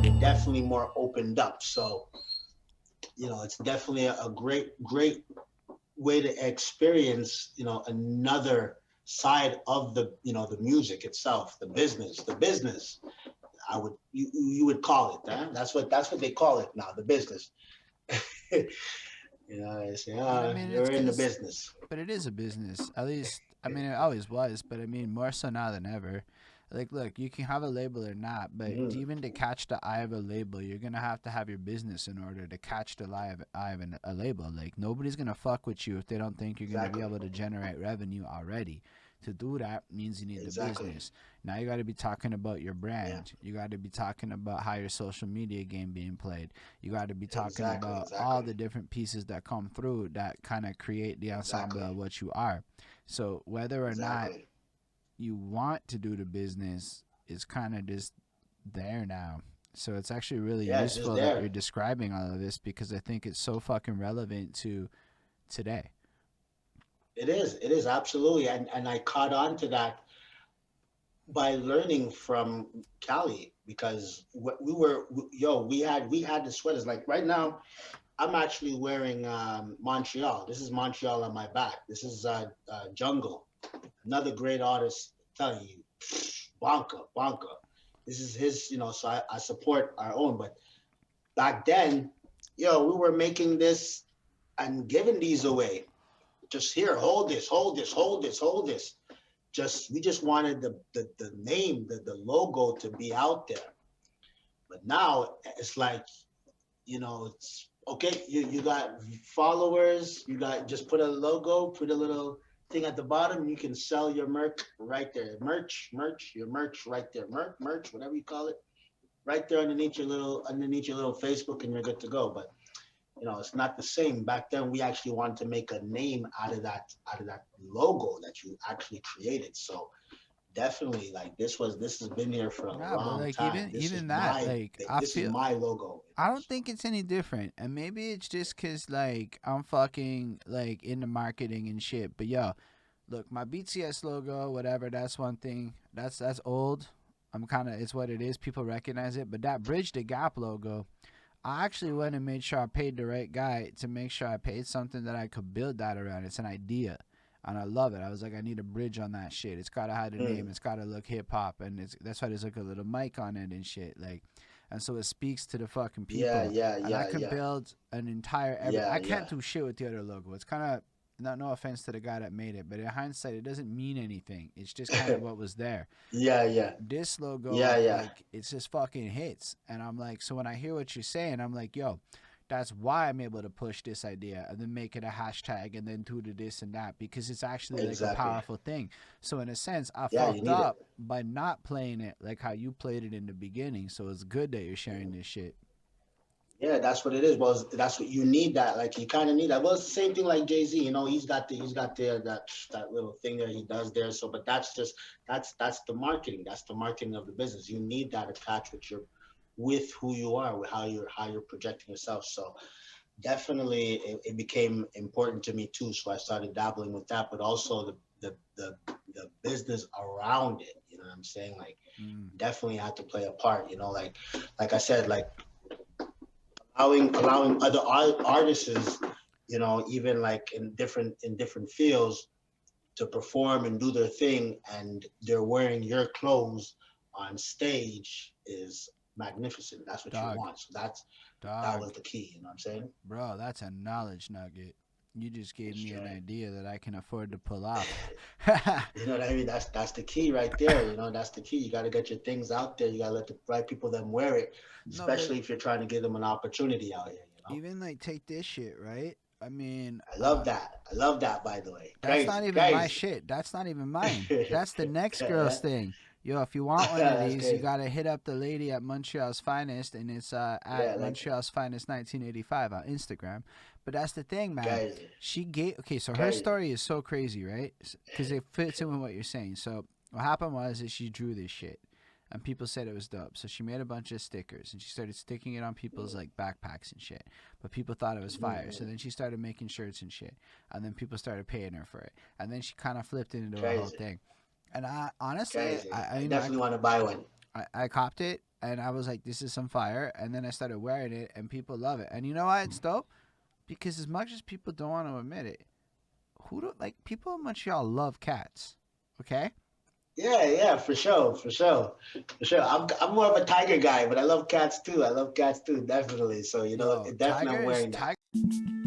they're definitely more opened up. So it's definitely a great way to experience another side of the music itself, the business. You would call it that. That's what they call it now, the business. They say, And I mean, it's you're in the because, business. but it is a business. At least, I mean, it always was, but I mean, more so now than ever. Like, look, you can have a label or not, but Hmm. even to catch the eye of a label, you're gonna have your business in order to catch the eye of a label. Like, nobody's gonna fuck with you if they don't think you're gonna be Exactly. able to generate revenue already. To do that means you need the Exactly. business. Now you got to be talking about your Yeah. brand. You got to be talking about how your social media game being played. You got to be talking Exactly. about all Exactly. the different pieces that come through that kind of create the ensemble Exactly. of what you are. So whether or not Exactly. you want to do the business is kind of just there now. So it's actually really Yeah, it's just useful that there. you're describing all of this because I think it's so fucking relevant to today. It is. It is absolutely, and I caught on to that by learning from Cali because we were we had the sweaters like right now. I'm actually wearing Montreal. This is Montreal on my back. This is Jungle, another great artist. I'm telling you, Bonka. This is his. So I support our own. But back then, we were making this and giving these away. Just here, hold this, hold this, hold this, hold this. We just wanted the name, the logo to be out there. But now it's like, it's okay. You got followers. You got just put a logo, put a little thing at the bottom. You can sell your merch right there. Your merch right there. Merch, whatever you call it, right there underneath your little Facebook, and you're good to go. But it's not the same. Back then, we actually wanted to make a name out of that logo that you actually created. So definitely, like this has been here for a Nah, but long like time. This is even that, my like I this is feel my logo. I don't think it's any different. And maybe it's just cause like I'm fucking like into marketing and shit. But yo, look, my BTS logo, whatever, that's one thing. That's old. I'm kinda it's what it is. People recognize it. But that Bridge the Gap logo, I actually went and made sure I paid the right guy to make sure I paid something that I could build that around. It's an idea. And I love it. I was like, I need a bridge on that shit. It's gotta have a Mm. name. It's gotta look hip hop, and that's why there's like a little mic on it and shit. Like, and so it speaks to the fucking Yeah, people. yeah, And I yeah, could yeah, build an entire every. yeah, I yeah, can't do shit with the other logo. It's kind of no offense to the guy that made it, but in hindsight, it doesn't mean anything. It's just kind of what was there. yeah, yeah, This yeah, logo, yeah, like, it's just fucking hits. And I'm like, so when I hear what you're saying, I'm like, yo, that's why I'm able to push this idea and then make it a hashtag and then do the this and that because it's actually like a exactly. powerful thing. So in a sense, I Yeah, you fucked need it. up by not playing it like how you played it in the beginning. So it's good that you're sharing this shit. Yeah, that's what it is. Well, that's what you need. That like you kind of need that. Well, it's the same thing like Jay-Z. He's got that little thing there he does there. So, but that's the marketing. That's the marketing of the business. You need that attached with who you are, with how you're projecting yourself. So definitely, it became important to me too. So I started dabbling with that, but also the business around it. You know what I'm saying? Like Mm. definitely had to play a part. Like I said, like allowing other artists, even like in different fields to perform and do their thing, and they're wearing your clothes on stage is magnificent. That's what you Dog, want. So that was dog, the key. You know what I'm saying? bro, that's a knowledge nugget. You just gave That's me an right. idea that I can afford to pull off. You know what I mean? That's the key right there. That's the key. You got to get your things out there. You got to let the right people then wear it, No, but especially if you're trying to give them an opportunity out here. even like take this shit, right? I mean, I love that. I love that. By the way, that's not crazy, even my crazy. shit. That's not even mine. That's the next girl's Yeah, thing. Yo, if you want one of that's these, you crazy. gotta hit up the lady at Montreal's Finest, and it's Yeah, at like Montreal's Finest 1985 on Instagram. But that's the thing, man. crazy, She gave okay, so her crazy. story is so crazy, right? Because it fits in with what you're saying. So what happened was that she drew this shit, and people said it was dope. So she made a bunch of stickers, and she started sticking it on people's like backpacks and shit. But people thought it was fire. So Mm-hmm. then she started making shirts and shit, and then people started paying her for it, and then she kind of flipped it into a whole Crazy, thing. And I honestly, crazy. I I you know, definitely want to buy one. I copped it and I was like, this is some fire. And then I started wearing it and people love it. And you know why it's dope? Because as much as people don't want to admit it, who don't like people in Montreal love cats. Okay? Yeah, yeah, for sure, for sure, for sure. I'm more of a tiger guy, but I love cats too. I love cats too, definitely. So Yo, definitely I'm wearing that. Tiger